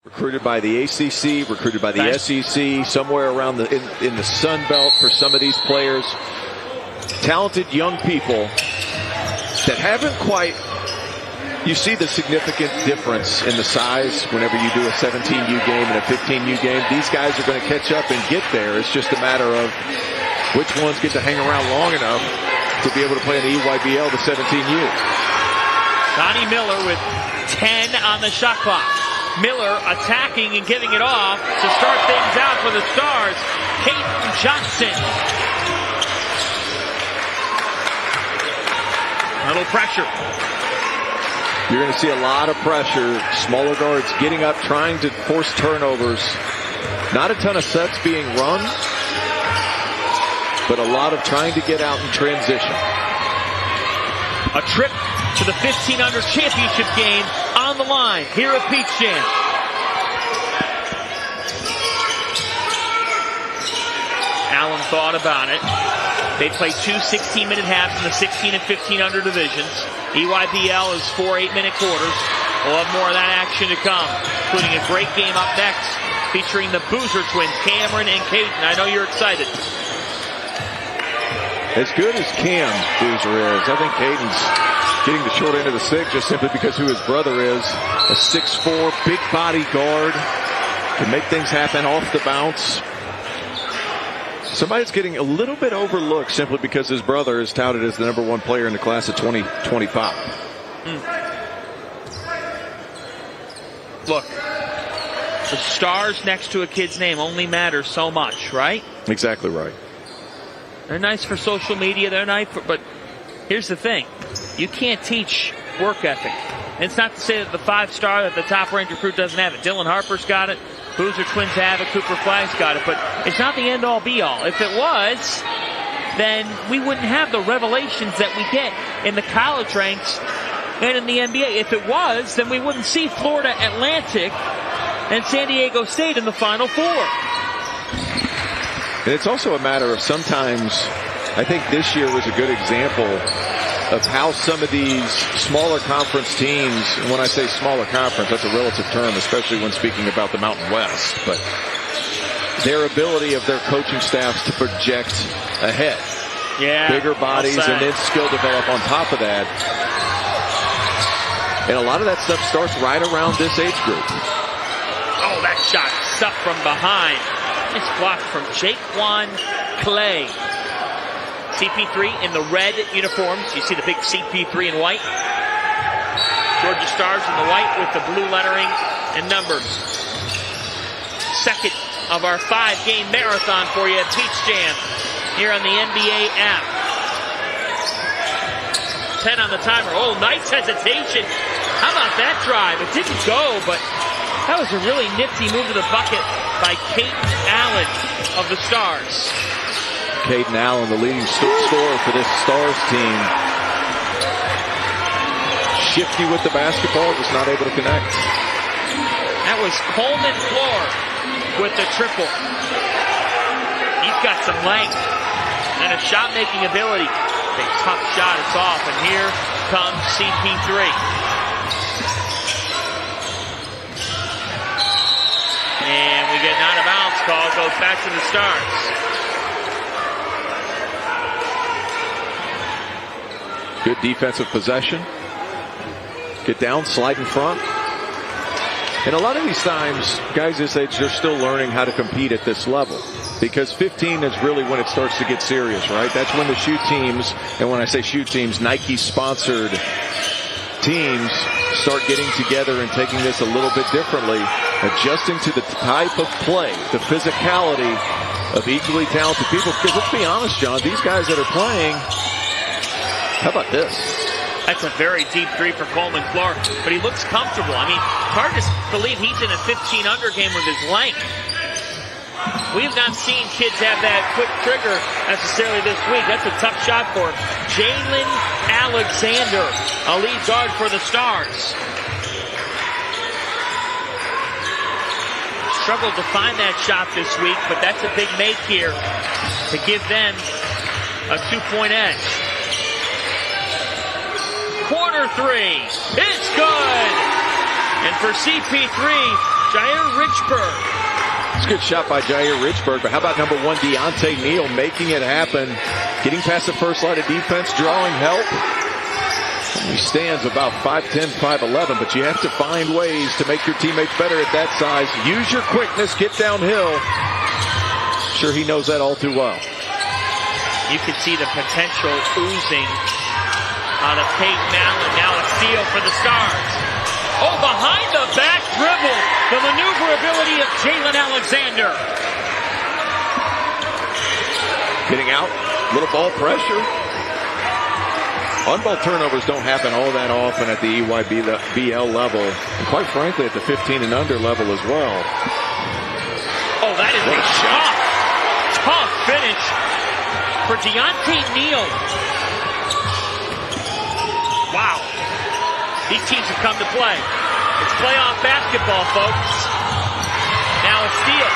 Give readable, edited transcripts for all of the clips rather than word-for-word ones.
Recruited by the ACC, recruited by the SEC, somewhere around in the Sun Belt for some of these players. Talented young people that haven't quite. You see the significant difference in the size whenever you do a 17U game and a 15U game. These guys are going to catch up and get there. It's just a matter of which ones get to hang around long enough to be able to play in the EYBL, the 17U. Donnie Miller with 10 on the shot clock. Miller attacking and giving it off to start things out for the Stars. Caden Johnson. A little pressure. You're going to see a lot of pressure. Smaller guards getting up, trying to force turnovers. Not a ton of sets being run, but a lot of trying to get out in transition. A trip to the 1500 championship game on the line here at Peach Jam. Allen thought about it. They play two 16-minute halves in the 16 and 1500 divisions. EYBL is 4 8-minute quarters. We'll have more of that action to come, including a great game up next featuring the Boozer twins, Cameron and Caden. I know you're excited. As good as Cam Boozer is, I think Caden's getting the short end of the stick just simply because who his brother is. A 6'4", big body guard. Can make things happen off the bounce. Somebody's getting a little bit overlooked simply because his brother is touted as the #1 player in the class of 2025. Look, the stars next to a kid's name only matter so much, right? Exactly right. They're nice for social media. They're nice for, but here's the thing. You can't teach work ethic. And it's not to say that the 5-star, that the top-ranked recruit doesn't have it. Dylan Harper's got it. Boozer twins have it. Cooper Flagg's got it. But it's not the end-all, be-all. If it was, then we wouldn't have the revelations that we get in the college ranks and in the NBA. If it was, then we wouldn't see Florida Atlantic and San Diego State in the Final Four. And it's also a matter of sometimes, I think this year was a good example of how some of these smaller conference teams, and when I say smaller conference, that's a relative term, especially when speaking about the Mountain West, but their ability of their coaching staffs to project ahead. Yeah. Bigger bodies and then skill develop on top of that. And a lot of that stuff starts right around this age group. Oh, that shot stuck from behind. Nice block from Jaquan Clay. CP3 in the red uniforms. You see the big CP3 in white. Georgia Stars in the white with the blue lettering and numbers. Second of our 5-game marathon for you at Peach Jam here on the NBA app. 10 on the timer. Oh, nice hesitation. How about that drive? It didn't go, but that was a really nifty move to the bucket by Caden Allen of the Stars. Caden Allen, the leading scorer for this Stars team. Shifty with the basketball, just not able to connect. That was Coleman Floor with the triple. He's got some length and a shot-making ability. A tough shot, it's off, and here comes CP3. And we get an out-of-bounds call, goes back to the Stars. Good defensive possession. Get down, slide in front. And a lot of these times, guys this age, they're still learning how to compete at this level. Because 15 is really when it starts to get serious, right? That's when the shoe teams, and when I say shoe teams, Nike-sponsored teams start getting together and taking this a little bit differently, adjusting to the type of play, the physicality of equally talented people. Because let's be honest, John, these guys that are playing, how about this? That's a very deep three for Coleman Clark, but he looks comfortable. I mean, hard to believe he's in a 15-under game with his length. We have not seen kids have that quick trigger necessarily this week. That's a tough shot for Jalen Alexander, a lead guard for the Stars. Struggled to find that shot this week, but that's a big make here to give them a 2-point edge. Corner three. It's good. And for CP3, Jair Richburg. It's a good shot by Jair Richburg, but how about number 1, Deontay Neal, making it happen, getting past the first line of defense, drawing help. He stands about 5'10", 5'11", but you have to find ways to make your teammates better at that size. Use your quickness, get downhill. Sure, he knows that all too well. You can see the potential oozing out of Peyton Allen. Now a steal for the Stars. Oh, behind the back dribble, the maneuverability of Jalen Alexander. Getting out, little ball pressure. On-ball turnovers don't happen all that often at the EYBL level, and quite frankly at the 15 and under level as well. Oh, that is a tough finish for Deontay Neal. Wow. These teams have come to play. It's playoff basketball, folks. Now a steal.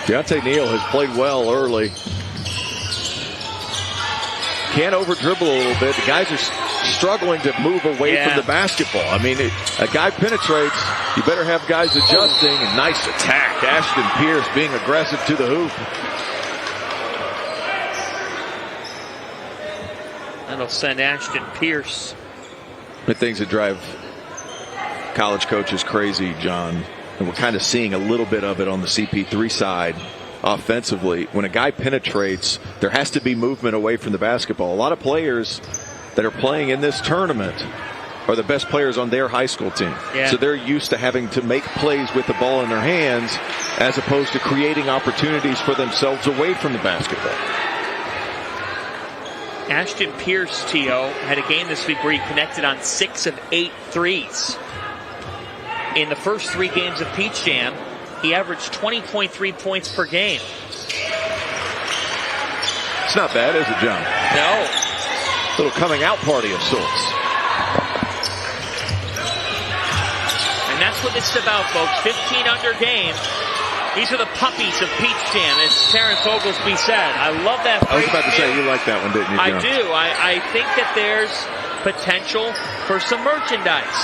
Deontay Neal has played well early. Can't over-dribble a little bit. The guys are struggling to move away from the basketball. I mean, a guy penetrates, you better have guys adjusting. And nice attack. Ashton Pierce being aggressive to the hoop. That'll send Ashton Pierce. The things that drive college coaches crazy, John. And we're kind of seeing a little bit of it on the CP3 side offensively. When a guy penetrates, there has to be movement away from the basketball. A lot of players that are playing in this tournament are the best players on their high school team. So they're used to having to make plays with the ball in their hands as opposed to creating opportunities for themselves away from the basketball. Ashton Pierce, T.O., had a game this week where he connected on 6 of 8 threes. In the first 3 games of Peach Jam, he averaged 20.3 points per game. It's not bad, is it, John? No. Little coming out party of sorts. And that's what this is about, folks. 15 under game. These are the puppies of Peach Jam, as Terrence Oglesby said. I love that phrase. I was about to say, you like that one, didn't you, John? I do. I think that there's potential for some merchandise.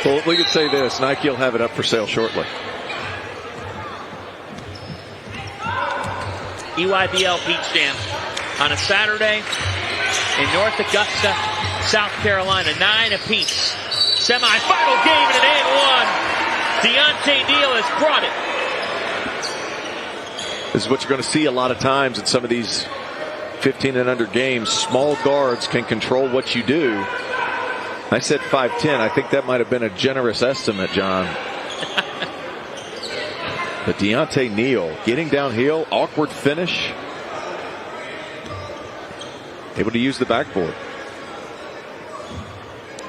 Well, we could say this. Nike will have it up for sale shortly. EYBL Peach Jam on a Saturday in North Augusta, South Carolina. 9 apiece. Semi-final game in an 8-1. Deontay Neal has brought it. This is what you're going to see a lot of times in some of these 15 and under games. Small guards can control what you do. I said 5'10". I think that might have been a generous estimate, John. But Deontay Neal getting downhill, awkward finish. Able to use the backboard.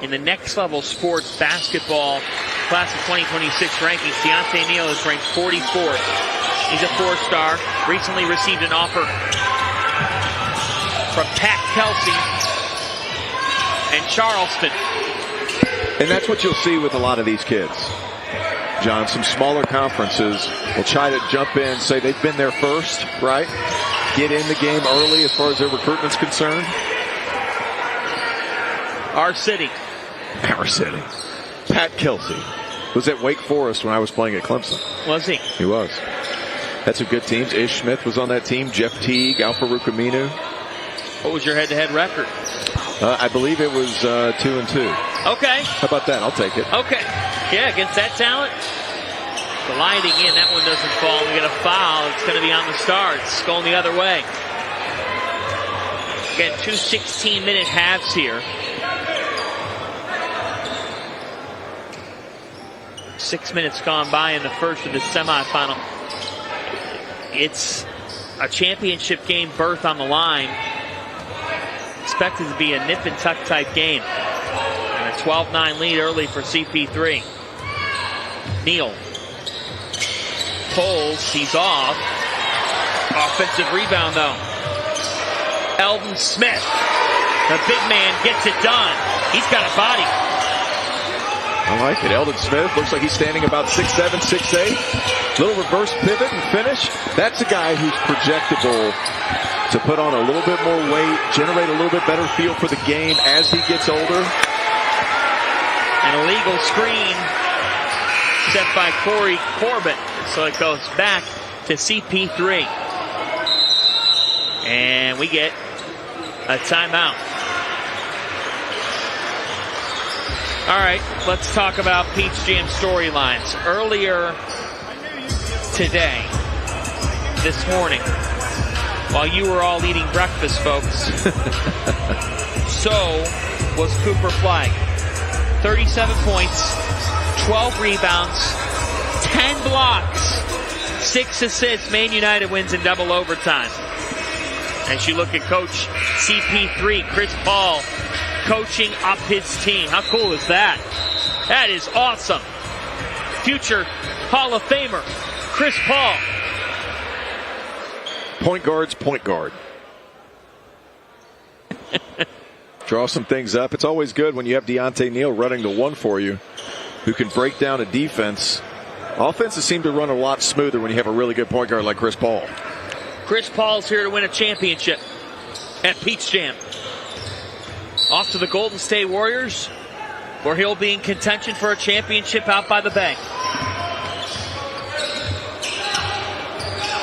In the next level sports basketball class of 2026 rankings, Deontay Neal is ranked 44th. He's a 4-star. Recently received an offer from Pat Kelsey and Charleston. And that's what you'll see with a lot of these kids, John. Some smaller conferences will try to jump in, say they've been there first, right? Get in the game early as far as their recruitment's concerned. Our city. Pat Kelsey was at Wake Forest when I was playing at Clemson. Was he? He was. Had some good teams. Ish Smith was on that team. Jeff Teague, Alpha Rukaminu. What was your head-to-head record? I believe it was 2-2. Okay. How about that? I'll take it. Okay. Yeah, against that talent. Gliding in. That one doesn't fall. We get a foul. It's going to be on the Stars. It's going the other way. Again, 2 16-minute halves here. 6 minutes gone by in the first of the semifinal. It's a championship game berth on the line. Expected to be a nip and tuck type game. And a 12-9 lead early for CP3. Neal pulls, he's off. Offensive rebound though. Eldon Smith, the big man, gets it done. He's got a body. I like it. Eldon Smith looks like he's standing about 6'7", 6'8". Little reverse pivot and finish. That's a guy who's projectable to put on a little bit more weight, generate a little bit better feel for the game as he gets older. An illegal screen set by Corey Corbett. So it goes back to CP3. And we get a timeout. All right, let's talk about Peach Jam storylines. Earlier today, this morning, while you were all eating breakfast, folks, so was Cooper Flagg. 37 points, 12 rebounds, 10 blocks, 6 assists. Man United wins in double overtime. As you look at Coach CP3, Chris Paul, coaching up his team. How cool is that? That is awesome. Future Hall of Famer, Chris Paul. Point guard's point guard. Draw some things up. It's always good when you have Deontay Neal running the one for you, who can break down a defense. Offenses seem to run a lot smoother when you have a really good point guard like Chris Paul. Chris Paul's here to win a championship at Peach Jam. Off to the Golden State Warriors, where he'll be in contention for a championship out by the Bay.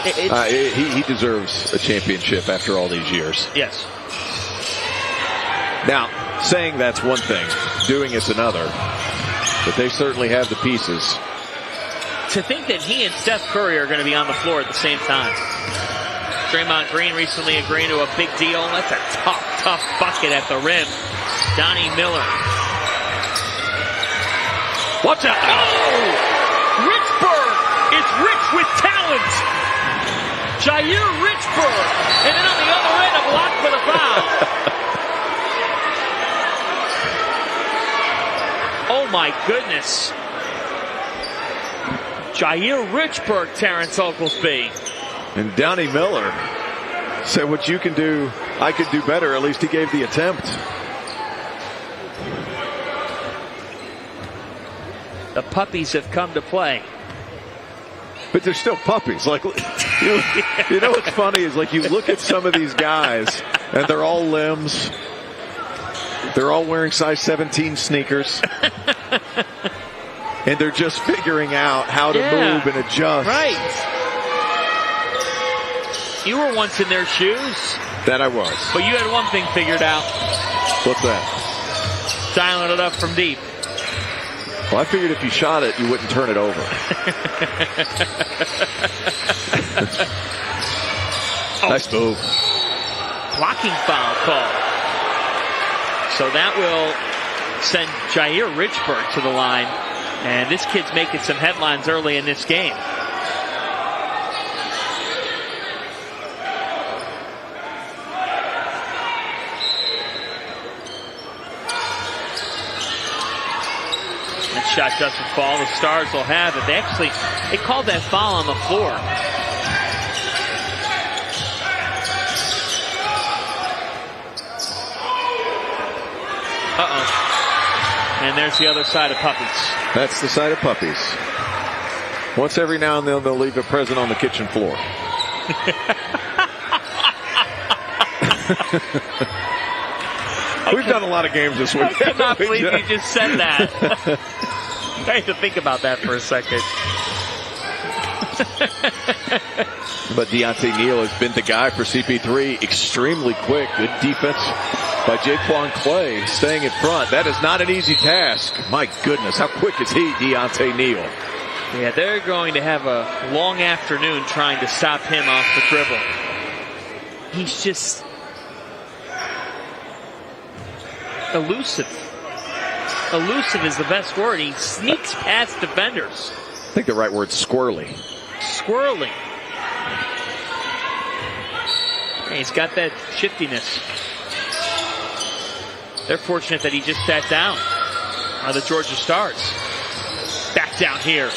He deserves a championship after all these years. Yes. Now, saying that's one thing, doing it's another. But they certainly have the pieces. To think that he and Steph Curry are going to be on the floor at the same time. Draymond Green recently agreeing to a big deal. That's a tough bucket at the rim. Donnie Miller. Watch out. Oh! Richburg is rich with talent. Jair Richburg. And then on the other end, a block for the foul. Oh my goodness. Jair Richburg, Terrence Oglesby. And Donnie Miller said, what you can do, I could do better. At least he gave the attempt. The puppies have come to play. But they're still puppies. Like, you know what's funny is, like, you look at some of these guys, and they're all limbs. They're all wearing size 17 sneakers. And they're just figuring out how to move and adjust. Right. You were once in their shoes. That I was. But you had one thing figured out. What's that? Dialing it up from deep. Well, I figured if you shot it, you wouldn't turn it over. Nice move. Blocking foul call. So that will send Jair Richburg to the line. And this kid's making some headlines early in this game. That shot doesn't fall. The Stars will have it. They called that foul on the floor. Uh-oh. And there's the other side of puppies. That's the side of puppies. Once every now and then, they'll leave a present on the kitchen floor. We've done a lot of games this week. I cannot believe you just said that. I had to think about that for a second. But Deontay Neal has been the guy for CP3. Extremely quick. Good defense by Jaquan Clay, staying in front. That is not an easy task. My goodness, how quick is he, Deontay Neal? Yeah, they're going to have a long afternoon trying to stop him off the dribble. He's just elusive. Elusive is the best word. He sneaks past defenders. I think the right word's squirrely. Squirrely. He's got that shiftiness. They're fortunate that he just sat down. The Georgia Stars. Back down here.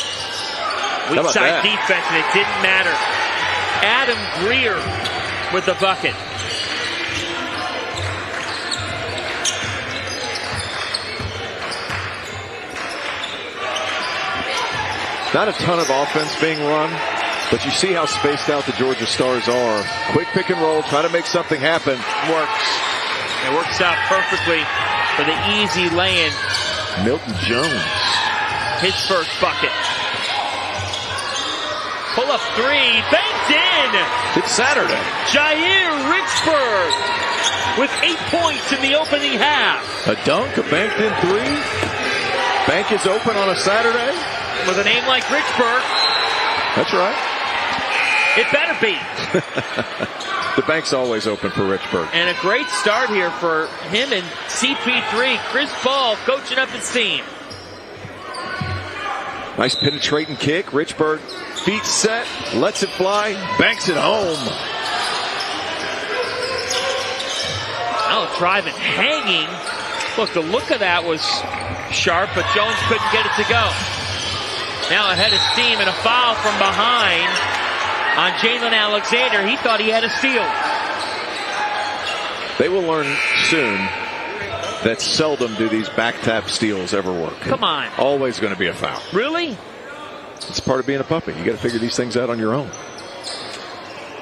Weak side defense, and it didn't matter. Adam Greer with the bucket. Not a ton of offense being run, but you see how spaced out the Georgia Stars are. Quick pick and roll, try to make something happen. Works. It works out perfectly for the easy lay-in. Milton Jones. His first bucket. Pull up three, banked in. It's Saturday. Jair Richburg with 8 points in the opening half. A dunk, a banked in three. Bank is open on a Saturday. With a name like Richburg. That's right. It better be. The bank's always open for Richburg. And a great start here for him and CP3. Chris Paul coaching up his team. Nice penetrating kick. Richburg, feet set, lets it fly, banks it home. Oh, driving, hanging. Look, the look of that was sharp, but Jones couldn't get it to go. Now ahead of steam and a foul from behind on Jalen Alexander. He thought he had a steal. They will learn soon that seldom do these back tap steals ever work. Come on. Always going to be a foul. Really? It's part of being a puppet. You got to figure these things out on your own.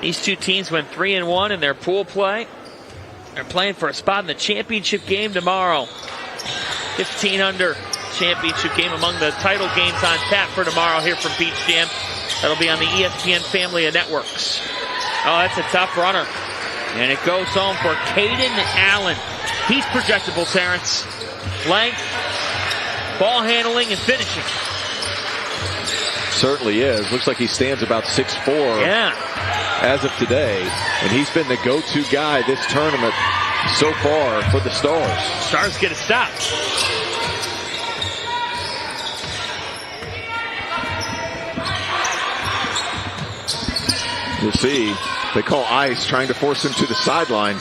These two teams went 3-1 in their pool play. They're playing for a spot in the championship game tomorrow. 15 under championship game among the title games on tap for tomorrow here from Peach Jam. That'll be on the ESPN family of networks. Oh, that's a tough runner. And it goes home for Caden Allen. He's projectable, Terrence. Length, ball handling, and finishing. Certainly is. Looks like he stands about 6'4". Yeah. As of today. And he's been the go-to guy this tournament so far for the Stars. Stars get a stop. You'll see, they call ice, trying to force him to the sideline.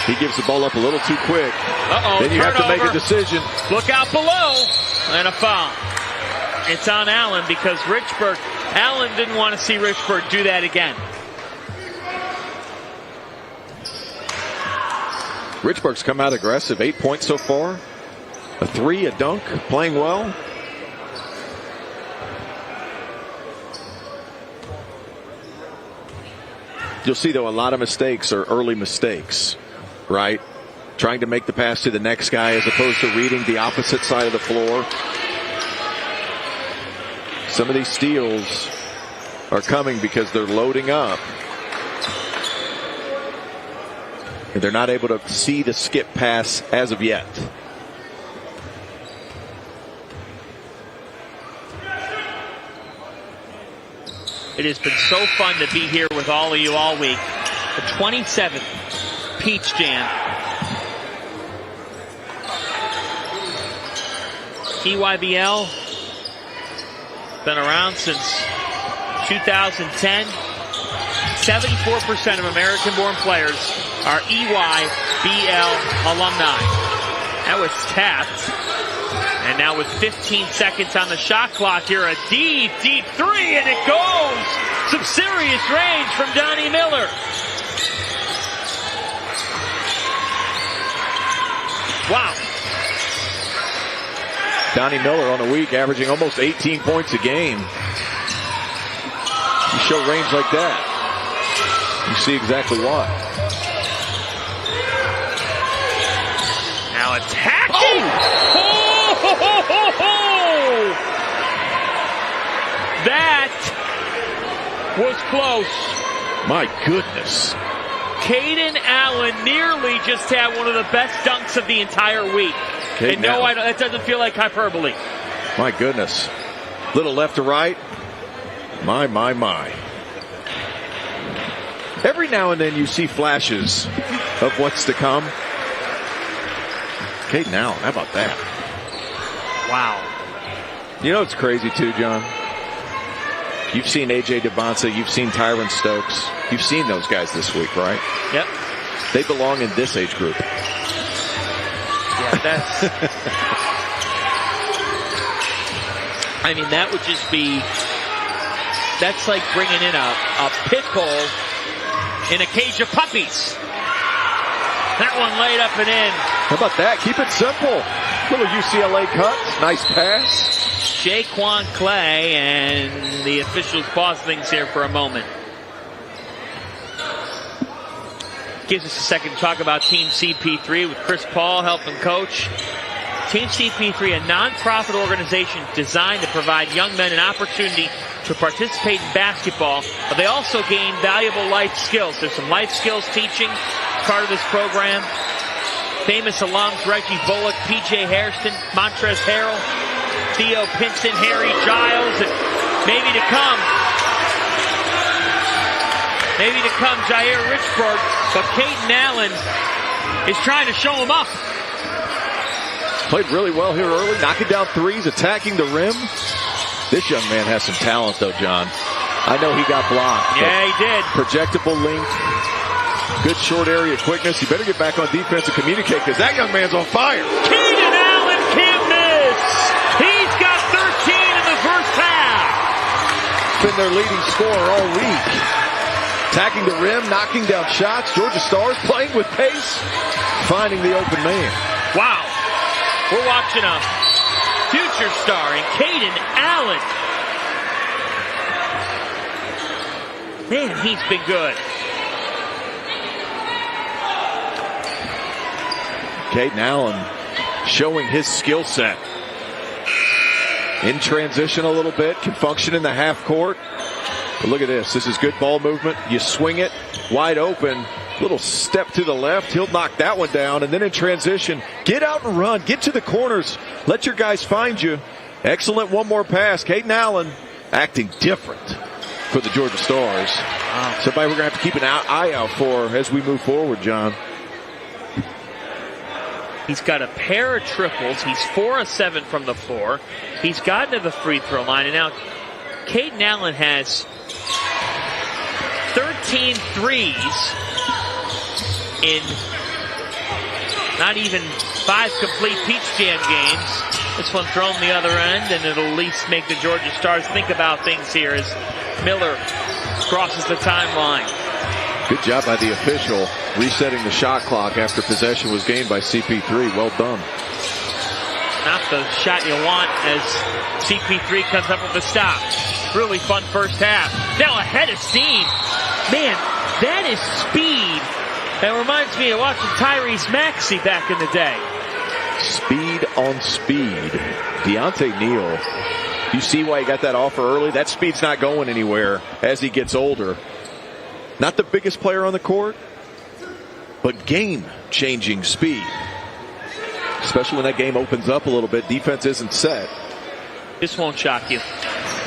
He gives the ball up a little too quick. Uh-oh, then you have to make a decision. Look out below. And a foul. It's on Allen because Allen didn't want to see Richburg do that again. Richburg's come out aggressive. 8 points so far. A three, a dunk, playing well. You'll see, though, a lot of mistakes are early mistakes, right? Trying to make the pass to the next guy as opposed to reading the opposite side of the floor. Some of these steals are coming because they're loading up. And they're not able to see the skip pass as of yet. It has been so fun to be here with all of you all week. The 27th Peach Jam. EYBL. Been around since 2010. 74% of American-born players are EYBL alumni. That was tapped. And now with 15 seconds on the shot clock here, a deep, deep three, and it goes! Some serious range from Donnie Miller. Wow. Donnie Miller on the week averaging almost 18 points a game. You show range like that, you see exactly why. Now attacking! Oh! That was close. My goodness. Caden Allen nearly just had one of the best dunks of the entire week. And no, that doesn't feel like hyperbole. My goodness. Little left to right. My. Every now and then you see flashes of what's to come. Caden Allen, how about that? Wow. You know, it's crazy too, John. You've seen A.J. Devonta, you've seen Tyron Stokes. You've seen those guys this week, right? Yep. They belong in this age group. Yeah, that's... I mean, that would just be... That's like bringing in a pit bull in a cage of puppies. That one laid up and in. How about that? Keep it simple. Little UCLA cut. Nice pass. Jaquan Clay, and the officials pause things here for a moment. Gives us a second to talk about Team CP3 with Chris Paul helping coach. Team CP3, a nonprofit organization designed to provide young men an opportunity to participate in basketball, but they also gain valuable life skills. There's some life skills teaching part of this program. Famous alums Reggie Bullock, PJ Hairston, Montrezl Harrell, Theo Pinson, Harry Giles, and maybe to come Jair Richburg, but Caden Allen is trying to show him up. Played really well here early, knocking down threes, attacking the rim. This young man has some talent, though, John. I know he got blocked. Yeah, he did. Projectable length, good short area quickness. He better get back on defense and communicate, because that young man's on fire. Caden Allen can't miss. He's got 13 in the first half. Been their leading scorer all week. Attacking the rim, knocking down shots. Georgia Stars playing with pace, finding the open man. Wow. We're watching a future star in Caden Allen. Man, he's been good. Caden Allen showing his skill set. In transition a little bit, can function in the half court. But look at this. This is good ball movement. You swing it wide open. Little step to the left. He'll knock that one down. And then in transition, get out and run. Get to the corners. Let your guys find you. Excellent one more pass. Caden Allen acting different for the Georgia Stars. Wow. Somebody we're going to have to keep an eye out for as we move forward, John. He's got a pair of triples. He's 4 of 7 from the floor. He's gotten to the free throw line. And now Caden Allen has 13 threes in not even 5 complete Peach Jam games. This one thrown the other end, and it'll at least make the Georgia Stars think about things here as Miller crosses the timeline. Good job by the official resetting the shot clock after possession was gained by CP3. Well done. Not the shot you want as CP3 comes up with the stop. Really fun first half. Now ahead of steam. Man, that is speed. That reminds me of watching Tyrese Maxey back in the day. Speed on speed. Deontay Neal. You see why he got that offer early? That speed's not going anywhere as he gets older. Not the biggest player on the court, but game-changing speed. Especially when that game opens up a little bit. Defense isn't set. This won't shock you.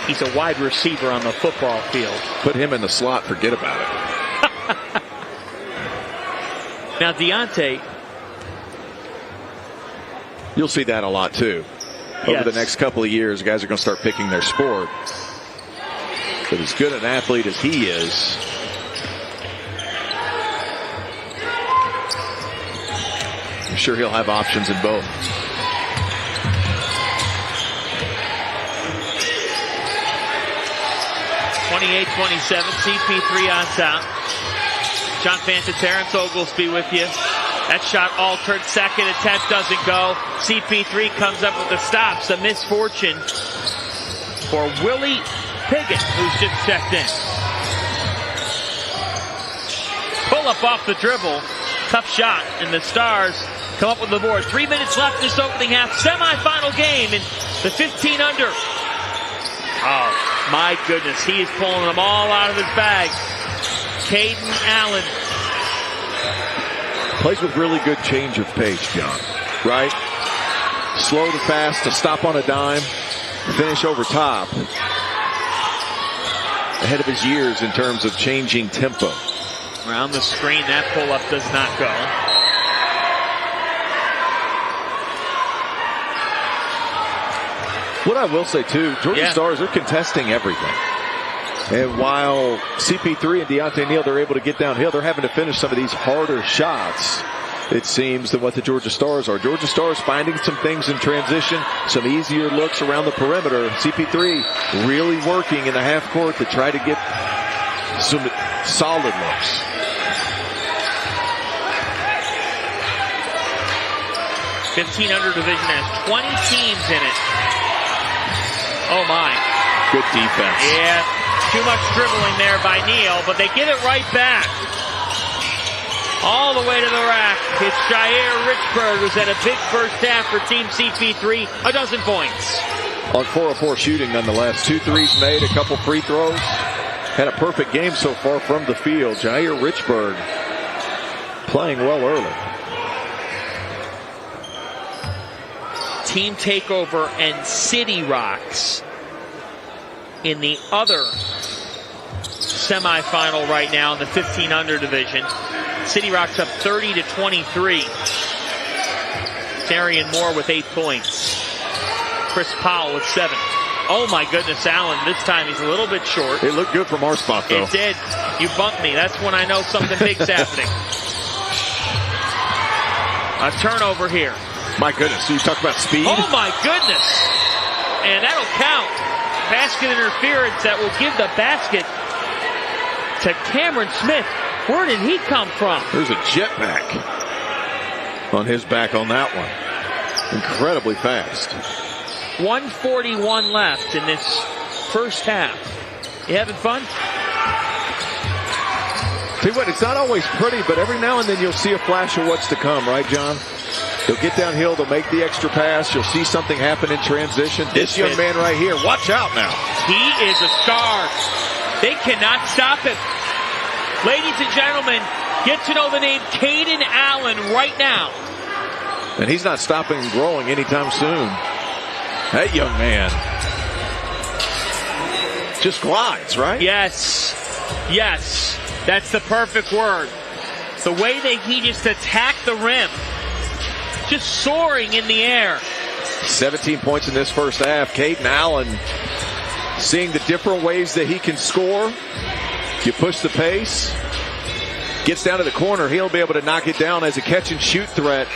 He's a wide receiver on the football field. Put him in the slot, forget about it. Now, Deontay. You'll see that a lot, too. Over the next couple of years, guys are going to start picking their sport. But as good an athlete as he is, I'm sure he'll have options in both. (28-27), CP3 on top. John Fanta, Terrence Oglesby with you. That shot altered. Second attempt doesn't go. CP3 comes up with the stops. A misfortune for Willie Piggott, who's just checked in. Pull up off the dribble. Tough shot, and the Stars come up with the board. 3 minutes left this opening half. Semifinal game, and the 15 under. Oh, my goodness. He is pulling them all out of his bag. Caden Allen. Plays with really good change of pace, John. Right? Slow to fast, to stop on a dime, finish over top. Ahead of his years in terms of changing tempo. Around the screen, that pull-up does not go. What I will say, too, Georgia Stars are contesting everything. And while CP3 and Deontay Neal, they're able to get downhill, they're having to finish some of these harder shots, it seems, than what the Georgia Stars are. Georgia Stars finding some things in transition, some easier looks around the perimeter. CP3 really working in the half court to try to get some solid looks. (15 under) division has 20 teams in it. Oh, my. Good defense. Yeah, too much dribbling there by Neal, but they give it right back. All the way to the rack. It's Jair Richburg, who's had a big first half for Team CP3, 12 points. On 4-of-4 shooting, nonetheless. 2 threes made, a couple free throws. Had a perfect game so far from the field. Jair Richburg playing well early. Team takeover and City Rocks in the other semifinal right now in the 1500 division. City Rocks up 30-23. Darian Moore with 8 points. Chris Powell with 7. Oh my goodness, Allen, this time he's a little bit short. It looked good from our spot, though. It did. You bumped me. That's when I know something big's happening. A turnover here. My goodness, you talk about speed? Oh my goodness. And that'll count. Basket interference that will give the basket to Cameron Smith. Where did he come from? There's a jetpack on his back on that one. Incredibly fast. 1:41 left in this first half. You having fun? Tell you what, it's not always pretty, but every now and then you'll see a flash of what's to come, right, John? They'll get downhill, they'll make the extra pass, you'll see something happen in transition. This young man right here, watch out now. He is a star. They cannot stop him. Ladies and gentlemen, get to know the name Caden Allen right now. And he's not stopping and growing anytime soon. That young man just glides, right? Yes. Yes. That's the perfect word. The way that he just attacked the rim. Just soaring in the air. 17 points in this first half. Caden Allen seeing the different ways that he can score. You push the pace. Gets down to the corner. He'll be able to knock it down as a catch and shoot threat.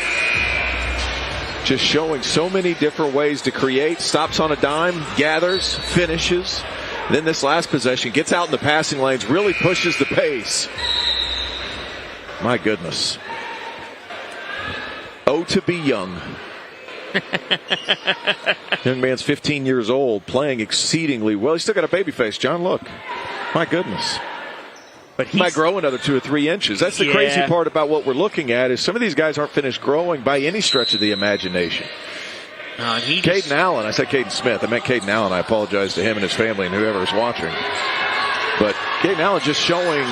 Just showing so many different ways to create. Stops on a dime, gathers, finishes. Then this last possession gets out in the passing lanes, really pushes the pace. My goodness. Oh, to be young. Young man's 15 years old, playing exceedingly well. He's still got a baby face, John. Look. My goodness. But he might grow another 2 or 3 inches. That's the crazy part about what we're looking at is some of these guys aren't finished growing by any stretch of the imagination. Caden Allen, I said Caden Smith. I meant Caden Allen. I apologize to him and his family and whoever is watching. But Caden Allen just showing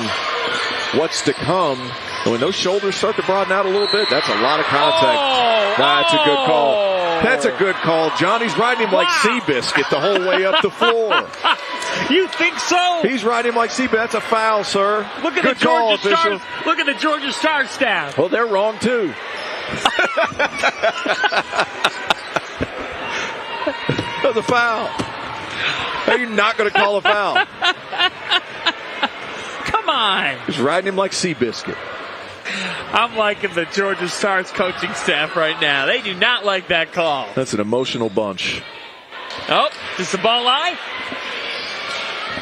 what's to come. And when those shoulders start to broaden out a little bit, that's a lot of contact. That's a good call. That's a good call. Johnny's riding him like Seabiscuit the whole way up the floor. You think so? He's riding him like Seabiscuit. That's a foul, sir. Look at good the call, Georgia official. Stars. Look at the Georgia Stars staff. Well, they're wrong too. That's a foul. How are you not going to call a foul? Come on. He's riding him like Seabiscuit. I'm liking the Georgia Stars coaching staff right now. They do not like that call. That's an emotional bunch. Oh, does the ball lie?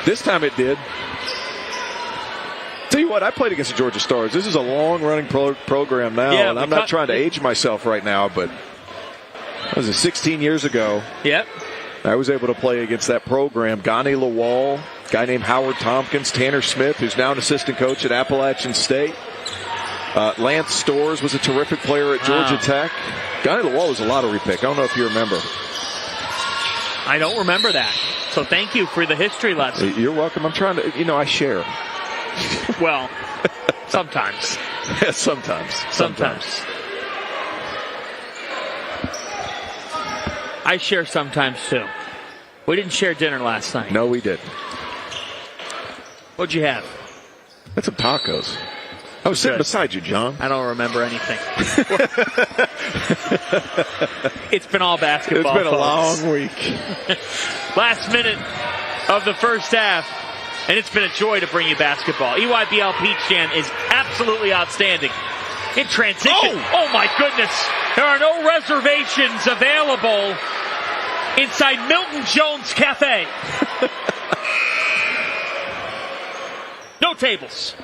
This time it did. Tell you what, I played against the Georgia Stars. This is a long-running program now, and I'm not trying to age myself right now, but that was 16 years ago. Yep. I was able to play against that program. Gani Lawal, a guy named Howard Tompkins, Tanner Smith, who's now an assistant coach at Appalachian State. Lance Storrs was a terrific player at Georgia Tech. Gani Lawal was a lottery pick. I don't know if you remember. I don't remember that. So thank you for the history lesson. You're welcome. I'm trying to, I share. Well, sometimes. Yeah, sometimes. I share sometimes too. We didn't share dinner last night. No, we didn't. What'd you have? Had some tacos. I was sitting beside you, John. I don't remember anything. It's been all basketball. It's been a long week. Last minute of the first half, and it's been a joy to bring you basketball. EYBL Peach Jam is absolutely outstanding. In transition, oh my goodness, there are no reservations available inside Milton Jones Cafe. No tables.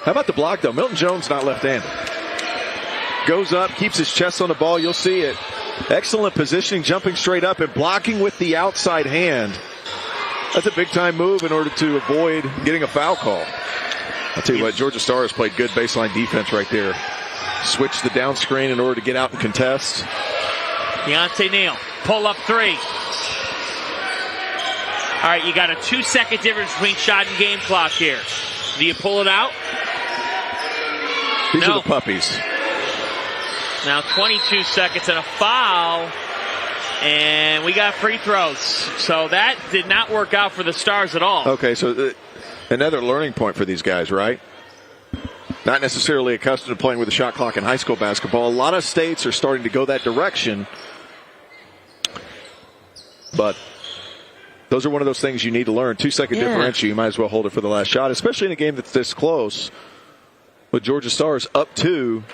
How about the block, though? Milton Jones not left-handed. Goes up, keeps his chest on the ball. You'll see it. Excellent positioning, jumping straight up and blocking with the outside hand. That's a big-time move in order to avoid getting a foul call. I'll tell you what, Georgia Stars played good baseline defense right there. Switched the down screen in order to get out and contest. Deontay Neal, pull up three. All right, you got a 2-second difference between shot and game clock here. Do you pull it out? These are the puppies. Now 22 seconds and a foul. And we got free throws. So that did not work out for the Stars at all. Okay, so another learning point for these guys, right? Not necessarily accustomed to playing with a shot clock in high school basketball. A lot of states are starting to go that direction. But those are one of those things you need to learn. 2-second differential, you might as well hold it for the last shot, especially in a game that's this close. With Georgia Stars up 2,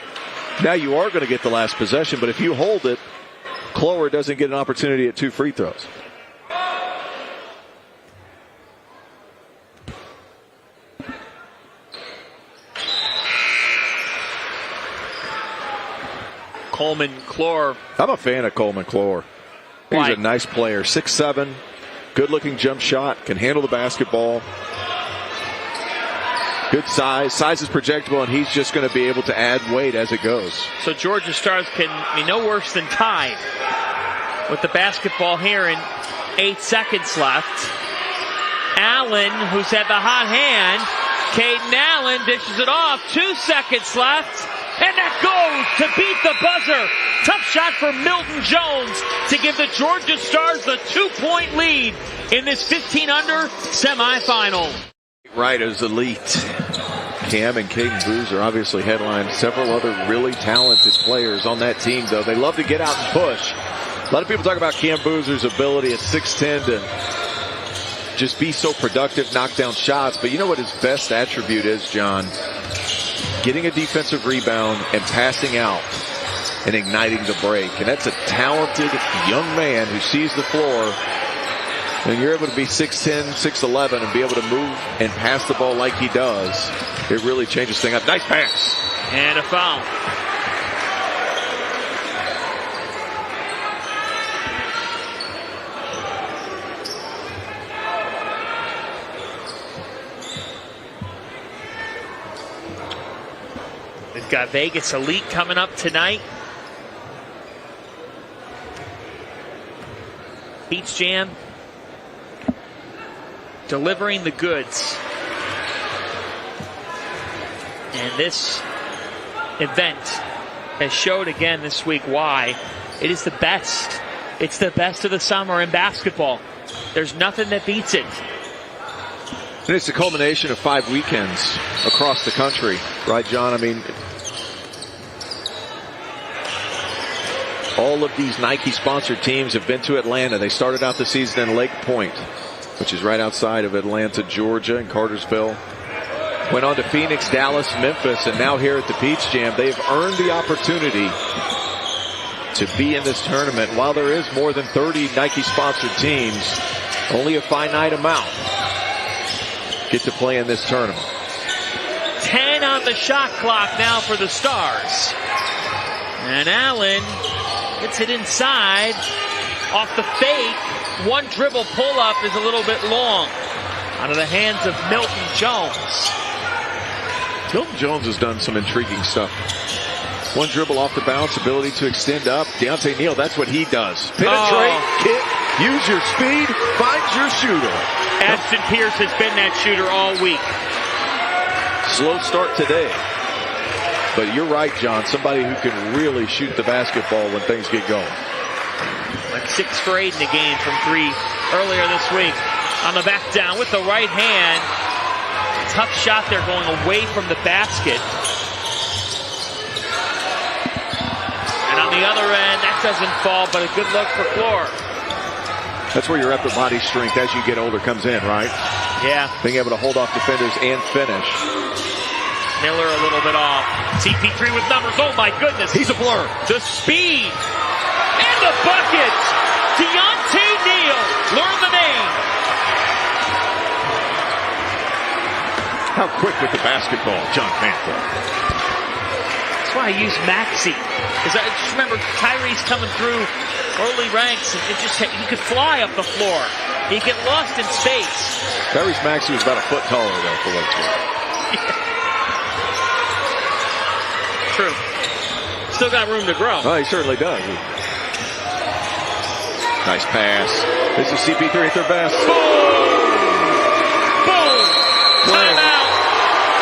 now you are going to get the last possession, but if you hold it, Clower doesn't get an opportunity at 2 free throws. Coleman Clore. I'm a fan of Coleman Clore. He's a nice player. 6'7", good-looking jump shot, can handle the basketball. Good size. Size is projectable, and he's just going to be able to add weight as it goes. So Georgia Stars can be no worse than tied with the basketball here in 8 seconds left. Allen, who's had the hot hand. Caden Allen dishes it off. 2 seconds left. And that goes to beat the buzzer. Tough shot for Milton Jones to give the Georgia Stars the 2-point lead in this 15-under semifinal. Right as elite. Cam and Caden Boozer obviously headlined several other really talented players on that team, though. They love to get out and push. A lot of people talk about Cam Boozer's ability at 6'10" to just be so productive, knock down shots. But you know what his best attribute is, John? Getting a defensive rebound and passing out and igniting the break. And that's a talented young man who sees the floor. And you're able to be 6'10", 6'11", and be able to move and pass the ball like he does. It really changes things up. Nice pass. And a foul. We've got Vegas Elite coming up tonight. Beach Jam. Delivering the goods. And this event has showed again this week why it is the best. It's the best of the summer in basketball. There's nothing that beats it. And it's a culmination of 5 weekends across the country, right, John? I mean, all of these Nike-sponsored teams have been to Atlanta. They started out the season in Lake Point, which is right outside of Atlanta, Georgia, and Cartersville. Went on to Phoenix, Dallas, Memphis, and now here at the Peach Jam. They've earned the opportunity to be in this tournament. While there is more than 30 Nike-sponsored teams, only a finite amount get to play in this tournament. 10 on the shot clock now for the Stars. And Allen gets it inside off the fake. One dribble pull-up is a little bit long. Out of the hands of Milton Jones. Milton Jones has done some intriguing stuff. One dribble off the bounce, ability to extend up. Deontay Neal, that's what he does. Penetrate, kick, use your speed, find your shooter. Ashton Pierce has been that shooter all week. Slow start today. But you're right, John. Somebody who can really shoot the basketball when things get going. Like 6 for 8 in the game from 3 earlier this week. On the back down with the right hand. Tough shot there going away from the basket. And on the other end, that doesn't fall, but a good look for Clore. That's where your upper body strength as you get older comes in, right? Yeah. Being able to hold off defenders and finish. Miller a little bit off. CP3 with numbers. Oh my goodness. He's a blur. The speed. And the bucket. Deontay Neal. Learn the name. How quick with the basketball, John Panther. That's why I use Maxey. Because I just remember Tyrese coming through early ranks, and he could fly up the floor. He'd get lost in space. Tyrese Maxey was about a foot taller, though, for what it's worth. True. Still got room to grow. Oh, he certainly does. Nice pass. This is CP3 at their best. Boom! Timeout!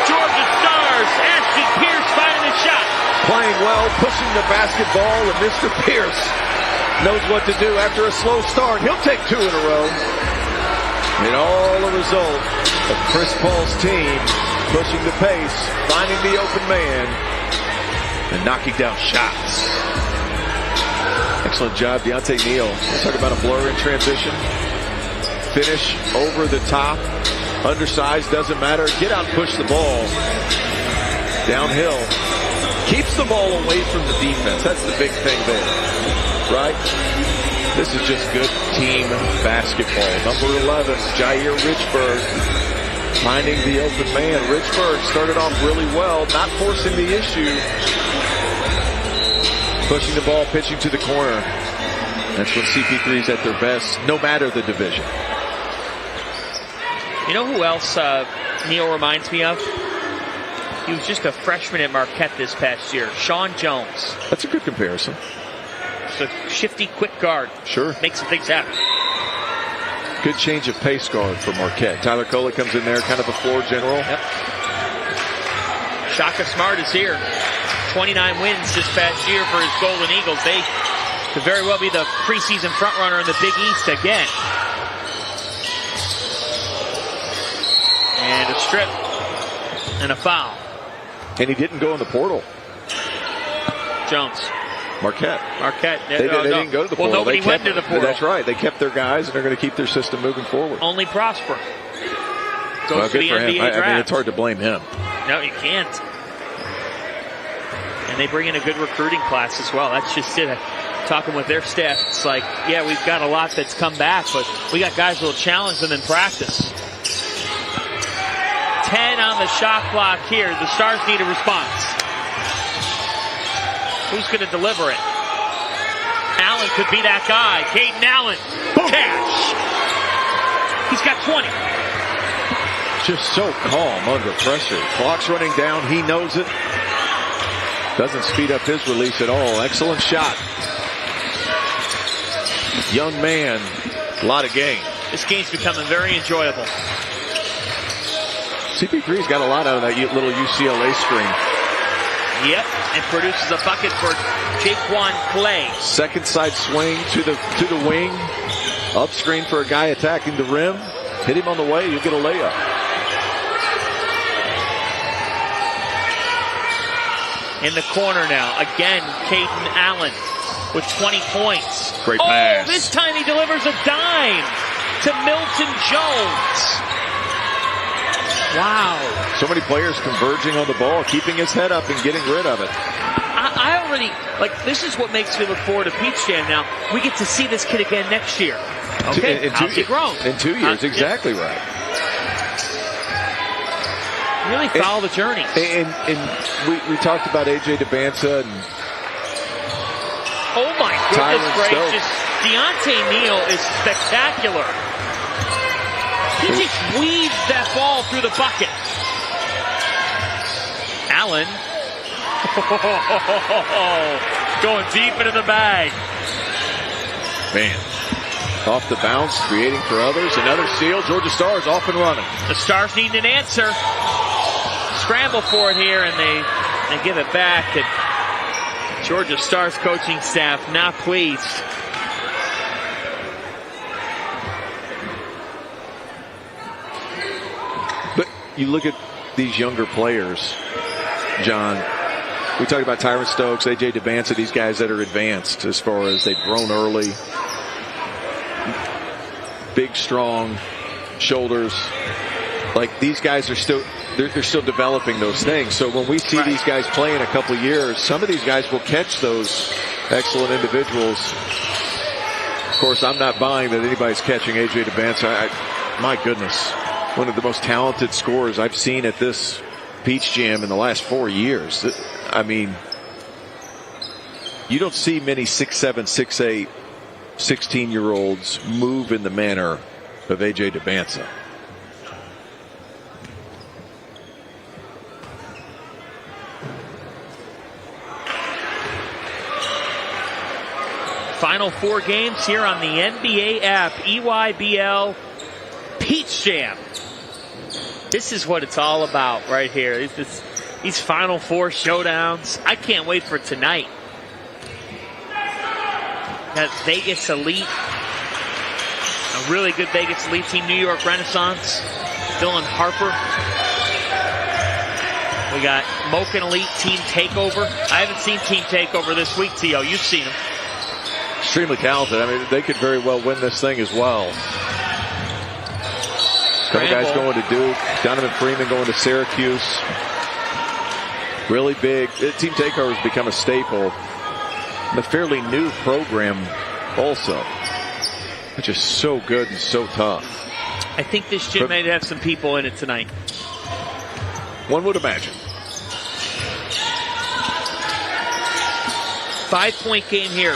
Georgia Stars. Ashton Pierce finding the shot. Playing well, pushing the basketball, and Mr. Pierce knows what to do after a slow start. He'll take 2 in a row. And all a result of Chris Paul's team pushing the pace, finding the open man, and knocking down shots. Excellent job, Deontay Neal. Let's talk about a blur in transition. Finish over the top. Undersized, doesn't matter. Get out and push the ball. Downhill. Keeps the ball away from the defense. That's the big thing there. Right? This is just good team basketball. Number 11, Jair Richburg. Finding the open man. Richburg started off really well, not forcing the issue. Pushing the ball, pitching to the corner. That's when CP3 is at their best, no matter the division. You know who else Neal reminds me of? He was just a freshman at Marquette this past year. Sean Jones. That's a good comparison. Just a shifty, quick guard. Sure. Makes some things happen. Good change of pace guard for Marquette. Tyler Kolek comes in there, kind of a floor general. Yep. Shaka Smart is here. 29 wins this past year for his Golden Eagles. They could very well be the preseason frontrunner in the Big East again. And a strip and a foul. And he didn't go in the portal. Jones. Marquette. They didn't go to the portal. Well, nobody went to the portal. That's right. They kept their guys, and they're going to keep their system moving forward. Only Prosper goes to the NBA draft. I mean, it's hard to blame him. No, you can't. And they bring in a good recruiting class as well. That's just it. Talking with their staff, it's like, yeah, we've got a lot that's come back, but we got guys who will challenge them in practice. 10 on the shot clock here. The Stars need a response. Who's going to deliver it? Allen could be that guy. Caden Allen. Cash. He's got 20. Just so calm under pressure. Clock's running down. He knows it. Doesn't speed up his release at all. Excellent shot. Young man. A lot of game. This game's becoming very enjoyable. CP3's got a lot out of that little UCLA screen. Yep, and produces a bucket for Jaquan Clay. Second side swing to the wing. Up screen for a guy attacking the rim. Hit him on the way, you get a layup. In the corner now, again, Caden Allen with 20 points. Great pass. Oh, this time he delivers a dime to Milton Jones. Wow. So many players converging on the ball, keeping his head up and getting rid of it. I already, this is what makes me look forward to Peach Jam now. We get to see this kid again next year. Okay, how's he grown? In 2 years, exactly right. Really follow the journey. And we talked about AJ DeBanza and oh my goodness gracious. Deontay Neal is spectacular. He just weaves that ball through the bucket. Allen. Going deep into the bag. Man. Off the bounce, creating for others. Another steal. Georgia Stars off and running. The Stars need an answer. Scramble for it here, and they give it back. And Georgia Stars coaching staff not pleased. You look at these younger players, John. We talked about Tyron Stokes, AJ DeBanza, these guys that are advanced as far as they've grown early. Big, strong shoulders. Like, these guys are still, they're still developing those things. So when we see these guys play in a couple years, some of these guys will catch those excellent individuals. Of course, I'm not buying that anybody's catching AJ DeBanza. My goodness. One of the most talented scorers I've seen at this Peach Jam in the last 4 years. I mean, you don't see many 6'7", 6'8", 16-year-olds move in the manner of A.J. Dybantsa. Final 4 games here on the NBA app. EYBL Peach Jam. This is what it's all about right here. These Final 4 showdowns. I can't wait for tonight. That Vegas Elite. A really good Vegas Elite team. New York Renaissance. Dylan Harper. We got Moken Elite Team Takeover. I haven't seen Team Takeover this week, T.O. You've seen them. Extremely talented. I mean, they could very well win this thing as well. Couple guys going to Duke. Donovan Freeman going to Syracuse. Really big. Team Takeover has become a staple. And a fairly new program also. Which is so good and so tough. I think this gym may have some people in it tonight. One would imagine. 5-point game here.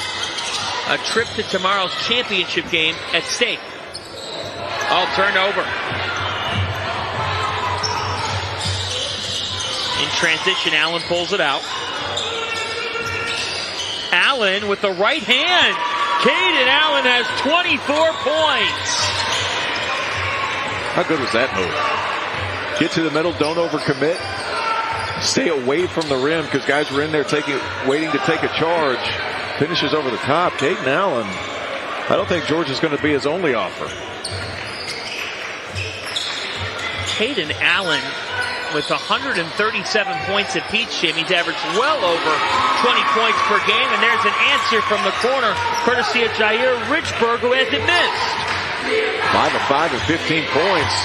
A trip to tomorrow's championship game at stake. All turned over. In transition, Allen pulls it out. Allen with the right hand. Caden Allen has 24 points. How good was that move? Get to the middle, don't overcommit. Stay away from the rim because guys were in there waiting to take a charge. Finishes over the top. Caden Allen. I don't think Georgia's going to be his only offer. Caden Allen with 137 points at Peach Jam. He's averaged well over 20 points per game. And there's an answer from the corner, courtesy of Jair Richburg, who hasn't missed. 5 of 5 and 15 points.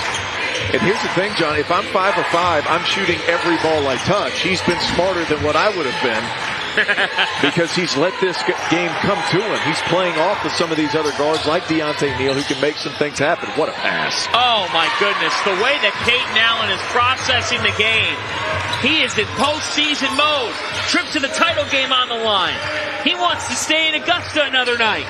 And here's the thing, John. If I'm 5 of 5, I'm shooting every ball I touch. He's been smarter than what I would have been. Because he's let this game come to him. He's playing off of some of these other guards like Deontay Neal who can make some things happen. What a pass. Oh, my goodness. The way that Caden Allen is processing the game. He is in postseason mode. Trip to the title game on the line. He wants to stay in Augusta another night.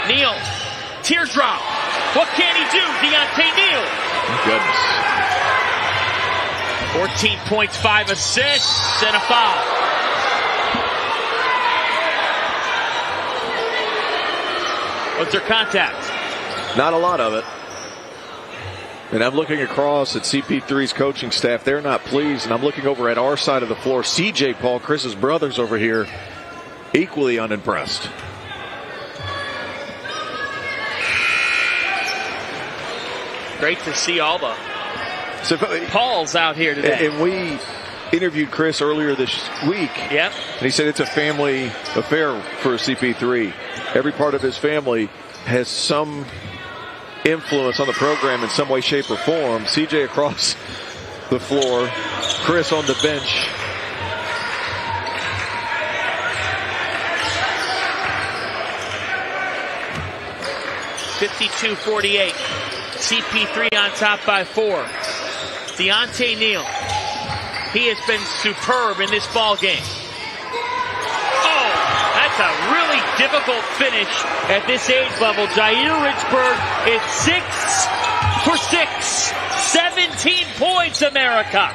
Neal. Teardrop. What can he do? Deontay Neal. Goodness. 14 points, 5 assists, and a foul. What's their contact? Not a lot of it. And I'm looking across at CP3's coaching staff. They're not pleased. And I'm looking over at our side of the floor. CJ Paul, Chris's brothers over here, equally unimpressed. Great to see all the Pauls out here today. And we interviewed Chris earlier this week. Yep. And he said it's a family affair for CP3. Every part of his family has some influence on the program in some way, shape, or form. CJ across the floor. Chris on the bench. (52-48). CP3 on top by 4. Deontay Neal. He has been superb in this ball game. Oh, that's a really difficult finish at this age level. Jair Richburg is 6 for 6. 17 points, America.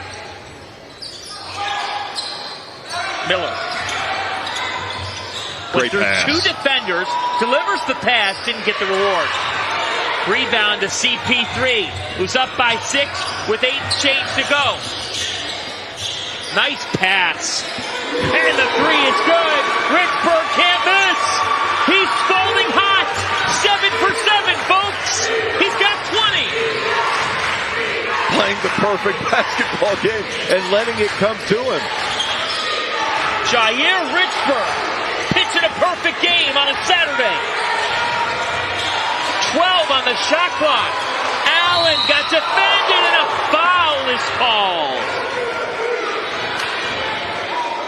Miller. Great pass. 2 defenders, delivers the pass, didn't get the reward. Rebound to CP3, who's up by 6 with 8 change to go. Nice pass. And the 3 is good. Richburg can't miss. He's scalding hot. 7 for 7, folks. He's got 20. Playing the perfect basketball game and letting it come to him. Jair Richburg pitching a perfect game on a Saturday. 12 on the shot clock. Allen got defended and a foul is called.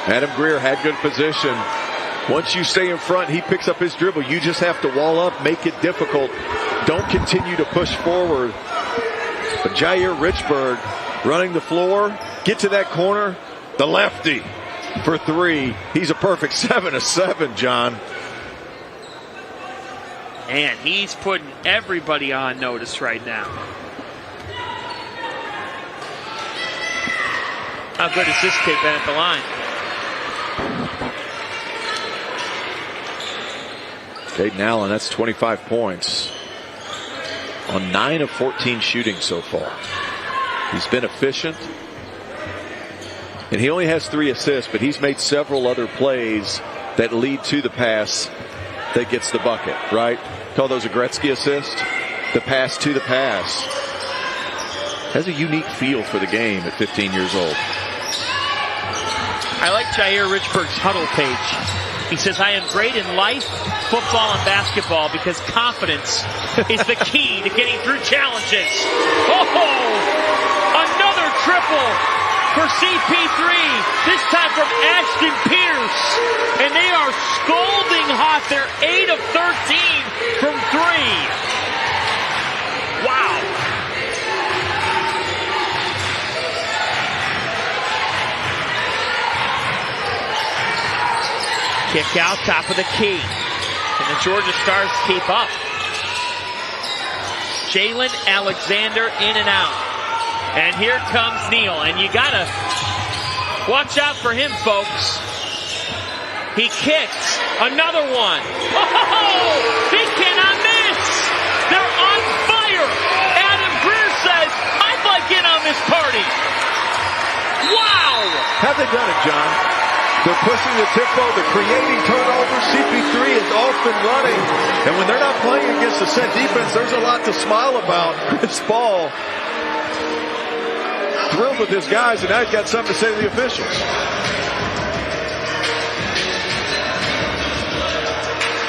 Adam Greer had good position. Once you stay in front, he picks up his dribble. You just have to wall up, make it difficult don't continue to push forward. But Jair Richburg running the floor, get to that corner, the lefty for three. He's a perfect 7 of 7, John. And he's putting everybody on notice right now. How good has this kid been at the line? Caden Allen, that's 25 points on 9 of 14 shooting so far. He's been efficient. And he only has 3 assists, but he's made several other plays that lead to the pass that gets the bucket, right? Call those a Gretzky assist. The pass to the pass. Has a unique feel for the game at 15 years old. I like Jair Richburg's huddle page. He says, I am great in life, football, and basketball because confidence is the key to getting through challenges. Oh, another triple for CP3, this time from Ashton Pierce. And they are scalding hot. They're 8 of 13 from 3. Wow. Kick out, top of the key. And the Georgia Stars keep up. Jalen Alexander in and out. And here comes Neal. And you gotta watch out for him, folks. He kicks. Another one. Oh, he cannot miss. They're on fire. Adam Greer says, I'd like in on this party. Wow. Have they done it, John? They're pushing the tempo, they're creating turnovers. CP3 is off and running. And when they're not playing against a set defense, there's a lot to smile about. Chris Paul, thrilled with his guys, and now he's got something to say to the officials.